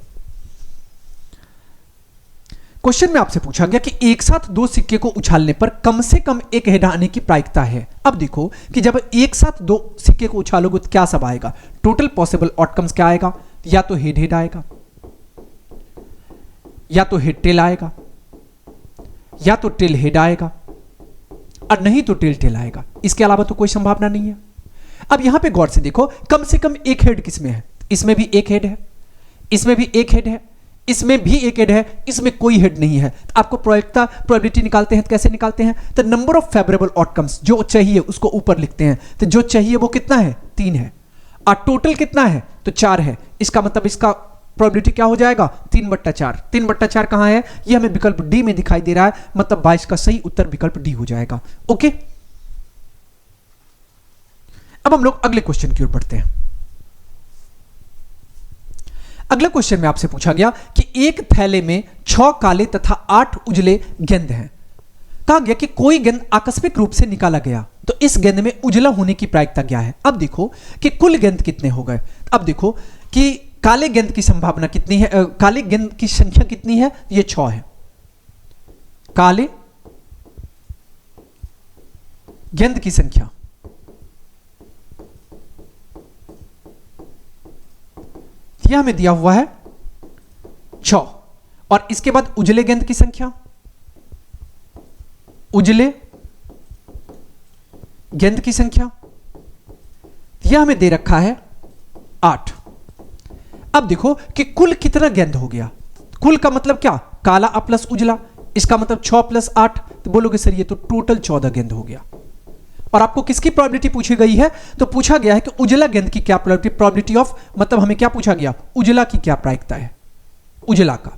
क्वेश्चन में आपसे पूछा गया कि एक साथ 2 सिक्के को उछालने पर कम से कम एक हेड आने की प्रायिकता है। अब देखो कि जब एक साथ 2 सिक्के को उछालोगे तो क्या सब आएगा, टोटल पॉसिबल आउटकम्स क्या आएगा, या तो हेड हेड आएगा, या तो हेड टेल आएगा, या तो टेल हेड आएगा, और नहीं तो टेल टेल आएगा। इसके अलावा तो कोई संभावना नहीं है। अब यहां पे गौर से देखो, कम से कम एक हेड किसमें है, इसमें भी एक हेड है, इसमें भी एक हेड है, इसमें भी एक हेड है, इसमें कोई हेड नहीं है। तो आपको प्रोबेबिलिटी निकालते हैं तो कैसे निकालते हैं, तो नंबर ऑफ फेवरेबल आउटकम्स जो चाहिए उसको ऊपर लिखते हैं। तो जो चाहिए वो कितना है, 3 है, और टोटल कितना है, तो 4 है। इसका मतलब इसका प्रोबेबिलिटी क्या हो जाएगा, 3/4। 3/4 कहां है, ये हमें विकल्प डी में दिखाई दे रहा है, मतलब 22 का सही उत्तर विकल्प डी हो जाएगा। ओके, अब हम लोग अगले क्वेश्चन की ओर बढ़ते हैं। अगला क्वेश्चन में आपसे पूछा गया कि एक थैले में 6 काले तथा 8 उजले गेंद हैं। कहा गया कि कोई गेंद आकस्मिक रूप से निकाला गया, तो इस गेंद में उजला होने की प्रायिकता क्या है। अब देखो कि कुल गेंद कितने हो गए। अब देखो कि काले गेंद की संभावना कितनी है, काले गेंद की संख्या कितनी है, ये 6 है। काले गेंद की संख्या यह हमें दिया हुआ है 6, और इसके बाद उजले गेंद की संख्या, उजले गेंद की संख्या यह हमें दे रखा है 8। अब देखो कि कुल कितना गेंद हो गया, कुल का मतलब क्या, काला प्लस उजला, इसका मतलब 6 + 8, तो बोलोगे सर ये तो टोटल 14 गेंद हो गया। और आपको किसकी प्रोबेबिलिटी पूछी गई है, तो पूछा गया है कि उजला गेंद की क्या प्रोबेबिलिटी ऑफ, मतलब हमें क्या पूछा गया, उजला की क्या प्रायिकता है, उजला का।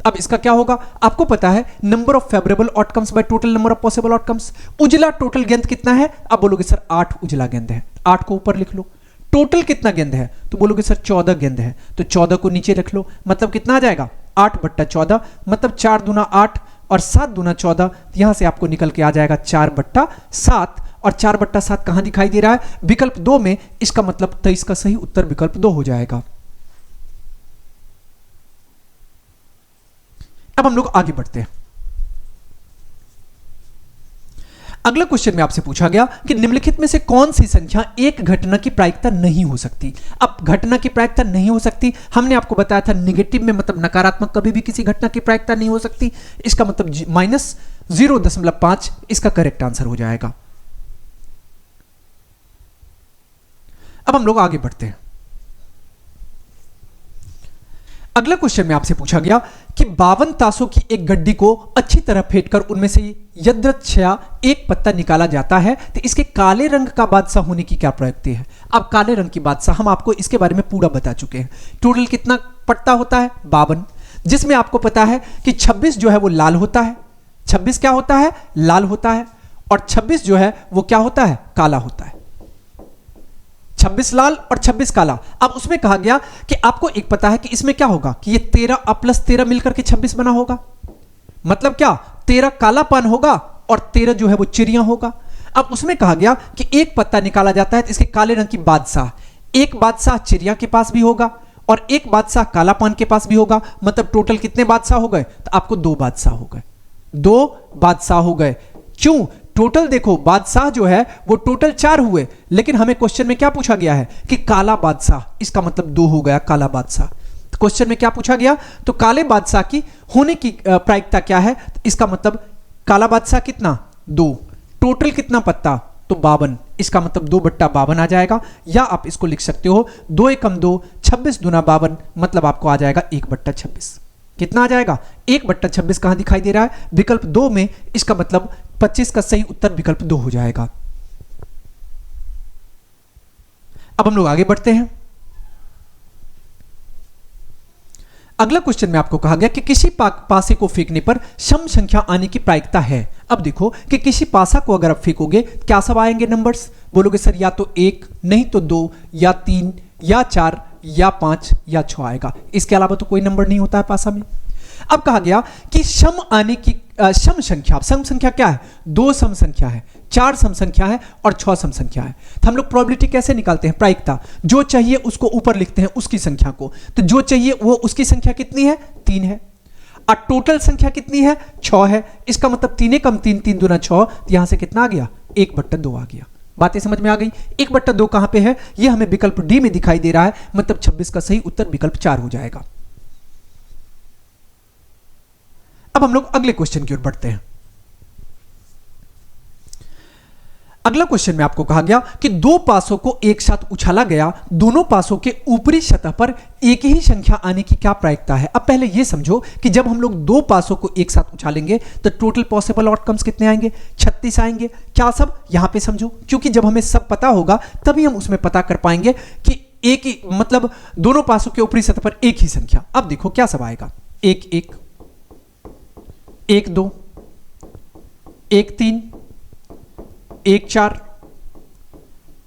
अब इसका क्या होगा, आपको पता है number of favourable outcomes by total number of possible outcomes. उजला टोटल गेंद कितना है, अब बोलोगे सर 8 उजला गेंद है, 8 को ऊपर लिख लो। टोटल कितना गेंद है, तो बोलोगे सर 14 गेंद है, तो 14 को नीचे रख लो, मतलब कितना आ जाएगा 8/14, मतलब 4 दूना 8 और 7 दूना 14, यहां से आपको निकल के आ जाएगा 4/7, और 4/7 कहां दिखाई दे रहा है, विकल्प 2 में। इसका मतलब 23 का सही उत्तर विकल्प 2 हो जाएगा। अब हम लोग आगे बढ़ते हैं। अगला क्वेश्चन में आपसे पूछा गया कि निम्नलिखित में से कौन सी संख्या एक घटना की प्रायिकता नहीं हो सकती। अब घटना की प्रायिकता नहीं हो सकती, हमने आपको बताया था नेगेटिव में, मतलब नकारात्मक कभी भी किसी घटना की प्रायिकता नहीं हो सकती। इसका मतलब -0.5 इसका करेक्ट आंसर हो जाएगा। अब हम लोग आगे बढ़ते हैं। अगला क्वेश्चन में आपसे पूछा गया कि 52 ताशों की एक गड्डी को अच्छी तरह फेंटकर उनमें से यदृच्छया एक पत्ता निकाला जाता है, तो इसके काले रंग का बादशाह होने की क्या प्रयुक्ति है। अब काले रंग की बादशाह हम आपको इसके बारे में पूरा बता चुके हैं। टोटल कितना पत्ता होता है, 52, जिसमें आपको पता है कि 26 जो है वो लाल होता है, 26 क्या होता है, लाल होता है, और 26 जो है वो क्या होता है, काला होता है। 26 लाल और 26 काला। अब उसमें कहा गया कि आपको एक पता है कि इसमें क्या होगा कि ये 13 प्लस 13 मिलकर के 26 बना होगा। मतलब क्या, 13 काला पान होगा और 13 जो है वो चिड़िया होगा। अब उसमें कहा गया कि एक पत्ता निकाला जाता है तो इसके काले रंग की बादशाह, एक बादशाह चिड़िया के पास भी होगा और एक बादशाह काला पान के पास भी होगा। मतलब टोटल कितने बादशाह हो गए, तो आपको 2 बादशाह हो गए, 2 बादशाह हो गए। क्यों, टोटल देखो बादशाह जो है वो टोटल 4 हुए, लेकिन हमें क्वेश्चन में क्या पूछा गया है कि काला बादशाह, इसका मतलब 2 हो गया काला बादशाह। तो क्वेश्चन में क्या पूछा गया, तो काले बादशाह की होने की प्रायिकता क्या है, तो इसका मतलब काला बादशाह कितना, 2, टोटल कितना पत्ता, तो 52, इसका मतलब 2/52 आ जाएगा। या आप इसको लिख सकते हो 2 एकम 2, 26 दूना 52, मतलब आपको आ जाएगा 1/26। कितना आ जाएगा, 1/26 कहां दिखाई दे रहा है, विकल्प 2 में। इसका मतलब 25 का सही उत्तर विकल्प 2 हो जाएगा। अब हम लोग आगे बढ़ते हैं। अगला क्वेश्चन में आपको कहा गया कि किसी पासे को फेंकने पर सम संख्या आने की प्रायिकता है। अब देखो कि किसी पासा को अगर आप फेंकोगे क्या सब आएंगे नंबर्स, बोलोगे सर या तो 1, नहीं तो 2, या 3, या 4, या 5, या 6 आएगा। इसके अलावा तो कोई नंबर नहीं होता है पासा में। अब कहा गया कि सम आने की सम संख्या, सम संख्या क्या है, 2 सम संख्या है, 4 सम संख्या है और 6 सम संख्या है। तो हम लोग प्रोबेबिलिटी कैसे निकालते हैं, प्रायिकता, जो चाहिए उसको ऊपर लिखते हैं उसकी संख्या को। तो जो चाहिए वो उसकी संख्या कितनी है, 3 है, और टोटल संख्या कितनी है, 6 है। इसका मतलब 3 कम 3, 3 दूना 6, यहां से कितना आ गया, 1/2 आ गया। बातें समझ में आ गई। 1/2 कहां पे है, ये हमें विकल्प डी में दिखाई दे रहा है, मतलब 26 का सही उत्तर विकल्प 4 हो जाएगा। अब हम लोग अगले क्वेश्चन की ओर बढ़ते हैं। अगला क्वेश्चन में आपको कहा गया कि 2 पासों को एक साथ उछाला गया, दोनों पासों के ऊपरी सतह पर एक ही संख्या आने की क्या प्रायिकता है। अब पहले यह समझो कि जब हम लोग 2 पासों को एक साथ उछालेंगे तो टोटल पॉसिबल आउटकम्स कितने आएंगे, 36 आएंगे। क्या सब, यहां पे समझो, क्योंकि जब हमें सब पता होगा तभी हम उसमें पता कर पाएंगे कि एक ही, मतलब दोनों पासों के ऊपरी सतह पर एक ही संख्या। अब देखो क्या सब आएगा, 1 1, 1 2, 1 3, 1 4,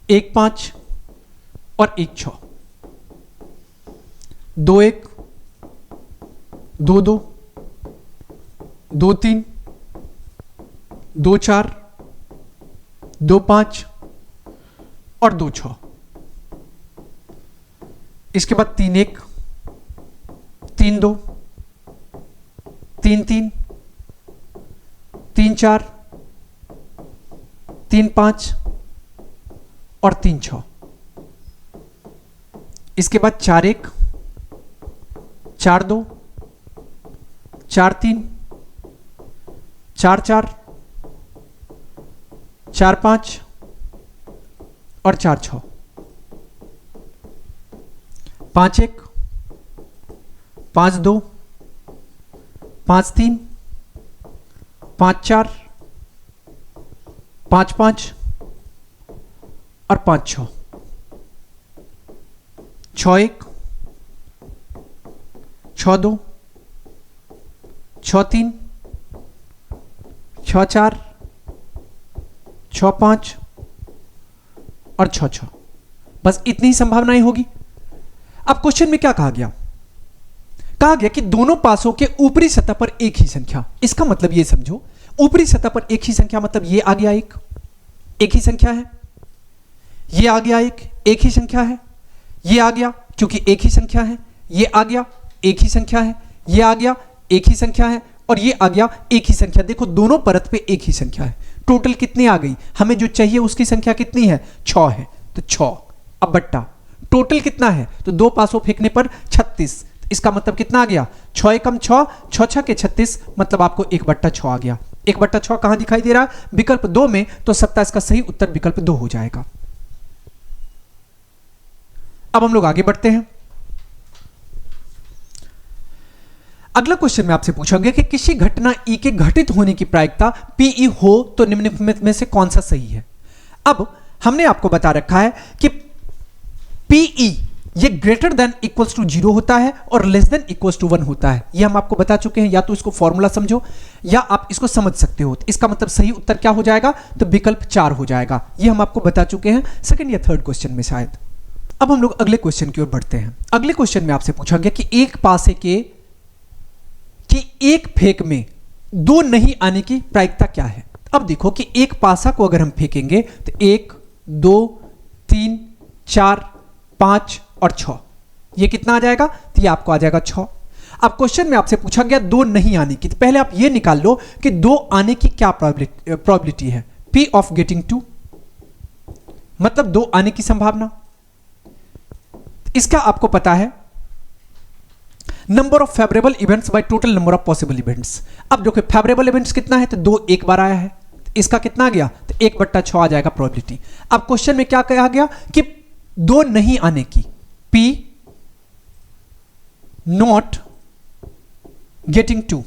1 5 और 1 6, 2 1, 2 2, 2 3, 2 4, 2 5 और 2 6। इसके बाद 3 1, 3 2, 3 3, 3 4, 3 5 और 3 6। इसके बाद 4 1, 4 2, 4 3, 4 4, 4 5 और 4 6, 5 1, 5 2, 5 3, 5 4, 5 5 और 5 6, 6 1, 6 2, 6 3, 6 4, 6 5 और 6 6। बस इतनी ही संभावनाएं होगी। अब क्वेश्चन में क्या कहा गया, कहा गया कि दोनों पासों के ऊपरी सतह पर एक ही संख्या। इसका मतलब ये समझो, ऊपरी सतह पर एक ही संख्या मतलब ये आ गया एक ही संख्या है, ये आ गया एक ही संख्या है, ये आ गया क्योंकि एक ही संख्या है, ये आ गया एक ही संख्या है, ये आ गया एक ही संख्या है और ये आ गया एक ही संख्या। देखो दोनों परत पे एक ही संख्या है। टोटल कितनी आ गई, हमें जो चाहिए उसकी संख्या कितनी है, 6 है, तो 6। अब बट्टा टोटल कितना है, तो 2 पासों फेंकने पर 36। इसका मतलब कितना आ गया, 6 एकम 6, 6 6 के 36, मतलब आपको 1/6 आ गया। 1/6 कहां दिखाई दे रहा है, विकल्प 2 में, तो 27 का सही उत्तर विकल्प 2 हो जाएगा। अब हम लोग आगे बढ़ते हैं। अगला क्वेश्चन मैं आपसे पूछूंगा कि किसी घटना ई के घटित होने की प्रायिकता पीई हो तो निम्नलिखित में से कौन सा सही है। अब हमने आपको बता रखा है कि पीई ये ग्रेटर देन इक्वल्स टू 0 होता है और लेस देन इक्वल्स टू 1 होता है। ये हम आपको बता चुके हैं, या तो इसको फॉर्मूला समझो या आप इसको समझ सकते हो। इसका मतलब सही उत्तर क्या हो जाएगा, तो विकल्प 4 हो जाएगा। ये हम आपको बता चुके हैं सेकंड या थर्ड क्वेश्चन में शायद। अब हम लोग अगले क्वेश्चन की ओर बढ़ते हैं। अगले क्वेश्चन में आपसे पूछा गया कि एक पासे के कि एक फेंक में दो नहीं आने की प्रायिकता क्या है। अब देखो कि एक पासा को अगर हम फेंकेंगे तो 1 2 3 4 5 और 6, ये कितना आ जाएगा, तो ये आपको आ जाएगा 6। अब क्वेश्चन में आपसे पूछा गया दो नहीं आने की, तो पहले आप ये निकाल लो कि दो आने की क्या प्रोबेबिलिटी है। P ऑफ गेटिंग 2 मतलब दो आने की संभावना, इसका आपको पता है number of favourable events by total number of possible events. अब देखो फेवरेबल इवेंट्स कितना है, तो 2 एक बार आया है, इसका कितना आ गया, तो 1/6 आ जाएगा प्रोबेबिलिटी। अब क्वेश्चन में क्या कहा गया कि दो नहीं आने की, P नॉट गेटिंग 2,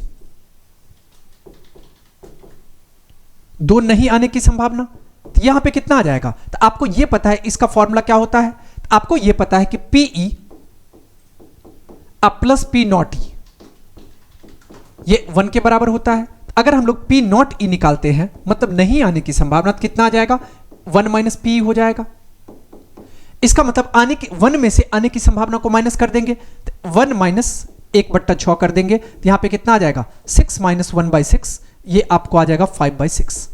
दो नहीं आने की संभावना, तो यहां पे कितना आ जाएगा, तो आपको यह पता है इसका फॉर्मूला क्या होता है, तो आपको यह पता है कि Pe प्लस P नॉट ई ये 1 के बराबर होता है। अगर हम लोग P नॉट ई निकालते हैं मतलब नहीं आने की संभावना, तो कितना आ जाएगा, 1 माइनस P हो जाएगा। इसका मतलब आने की 1 में से आने की संभावना को माइनस कर देंगे, तो 1 माइनस 1/6 कर देंगे, तो यहां पे कितना आ जाएगा, 6 माइनस 1/6, ये आपको आ जाएगा 5/6।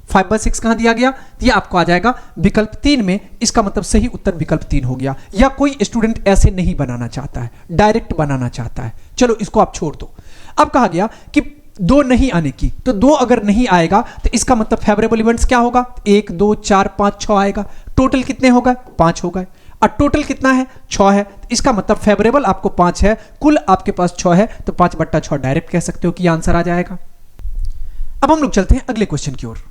5/6 कहां दिया गया, ये आपको आ जाएगा विकल्प 3 में। इसका मतलब सही उत्तर विकल्प 3 हो गया। या कोई स्टूडेंट ऐसे नहीं बनाना चाहता है, डायरेक्ट बनाना चाहता है, चलो इसको आप छोड़ दो। अब कहा गया कि दो नहीं आने की, तो दो अगर नहीं आएगा तो इसका मतलब फेवरेबल इवेंट्स क्या होगा, 1 2 4 5 6 आएगा। टोटल कितने हो गए, 5 हो गए, और टोटल कितना है, 6 है। इसका मतलब फेवरेबल आपको 5 है, कुल आपके पास 6 है, तो 5/6 डायरेक्ट कह सकते हो कि आंसर आ जाएगा। अब हम लोग चलते हैं अगले क्वेश्चन की ओर।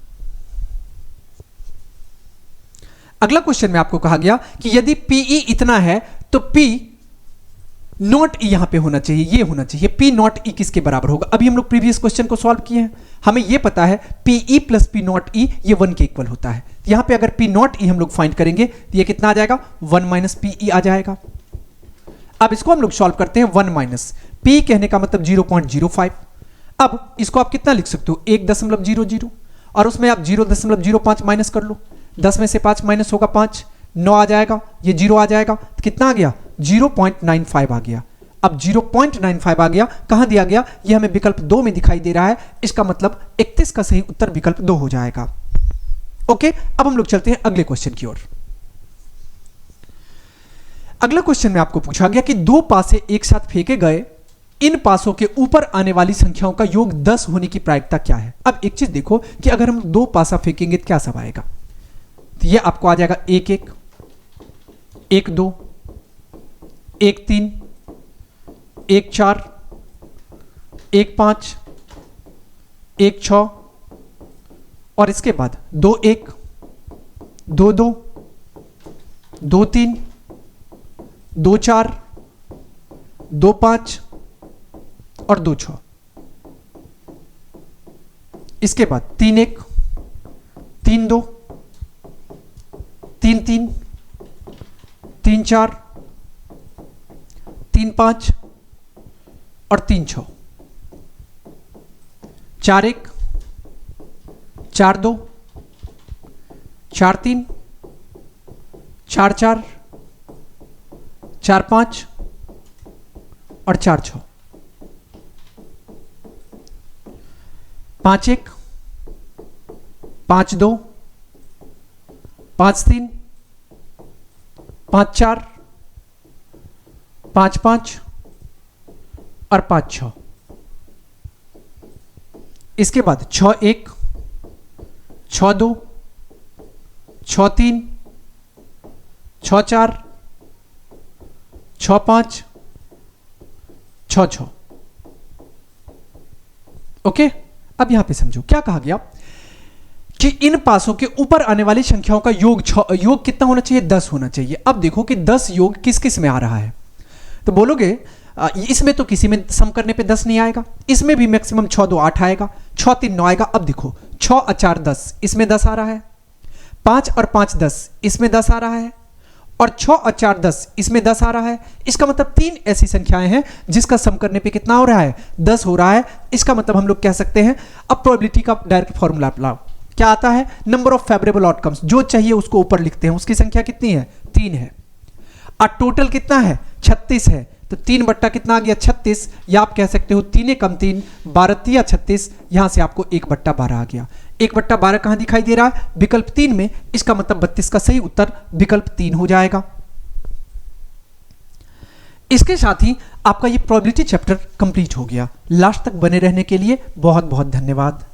अगला क्वेश्चन में आपको कहा गया कि यदि Pe इतना है तो P नॉट ई यहां पे होना चाहिए, ये होना चाहिए। P नॉट ई किसके बराबर होगा, अभी हम लोग प्रीवियस क्वेश्चन को सॉल्व किए हैं, हमें ये पता है Pe प्लस P नॉट ई ये 1 के इक्वल होता है। यहां पे अगर P नॉट ई हम लोग फाइंड करेंगे तो ये कितना आ जाएगा, 1 माइनस Pe आ जाएगा। अब इसको हम लोग सॉल्व करते हैं, 1 माइनस P कहने का मतलब 0.05। अब इसको आप कितना लिख सकते हो, 1.00, और उसमें आप 0.05 माइनस कर लो, 10 में से 5 माइनस होगा 5, 9 आ जाएगा, ये 0 आ जाएगा, तो कितना आ गया, 0.95 आ गया। अब 0.95 आ गया, कहां दिया गया, ये हमें विकल्प 2 में दिखाई दे रहा है। इसका मतलब 31 का सही उत्तर विकल्प 2 हो जाएगा। ओके, अब हम लोग चलते हैं अगले क्वेश्चन की ओर। अगला क्वेश्चन में आपको पूछा गया कि दो पासे एक साथ फेंके गए, इन पासों के ऊपर आने वाली संख्याओं का योग 10 होने की प्रायिकता क्या है। अब एक चीज देखो कि अगर हम दो पासा फेंकेंगे तो क्या सब आएगा, तो ये आपको आ जाएगा 1 1 1 2 1 3 1 4 1 5 1 6, और इसके बाद 2 1 2 2 2 3 2 4 2 5 और 2 6। इसके बाद 3 1 3 2 3 3 3 4 3 5 और 3 6, 4 1 4 2 4 3 4 4 4 5 और 4 6, 5 1 5 2 5 3 5 4 5 5 और 5 6। इसके बाद 6 1 6 2 6 3 6 4 6 5 6 6। ओके, अब यहां पे समझो क्या कहा गया कि इन पासों के ऊपर आने वाली संख्याओं का योग कितना होना चाहिए, 10 होना चाहिए। अब देखो कि 10 योग किस किस में आ रहा है, तो बोलोगे इसमें तो किसी में सम करने पे 10 नहीं आएगा, इसमें भी मैक्सिमम 6 2 8 आएगा, 6 3 9 आएगा। अब देखो 6 और 4 10, इसमें 10 आ रहा है, 5 और 5 10, इसमें 10 आ रहा है, और 6 और 4 10, इसमें 10 आ रहा है। इसका मतलब 3 ऐसी संख्याएं हैं जिसका सम करने पे कितना हो रहा है, 10 हो रहा है। इसका मतलब हम लोग कह सकते हैं, अब प्रोबेबिलिटी का डायरेक्ट फॉर्मूला अप्लाई क्या आता है, नंबर ऑफ फेवरेबल आउटकम्स, जो चाहिए उसको ऊपर लिखते हैं, उसकी संख्या कितनी है, 3 है। और टोटल कितना है, 36 है, तो 3 बट्टा कितना आ गया, 36, या आप कह सकते हो 3 कम 3 12 3 36, यहां से आपको 1 बट्टा 12 आ गया। 1 बट्टा 12 कहां दिखाई दे रहा है, विकल्प 3 में। इसका मतलब 32 का सही उत्तर विकल्प 3 हो जाएगा। इसके साथ ही आपका ये प्रोबेबिलिटी चैप्टर कंप्लीट हो गया। लास्ट तक बने रहने के लिए बहुत बहुत धन्यवाद।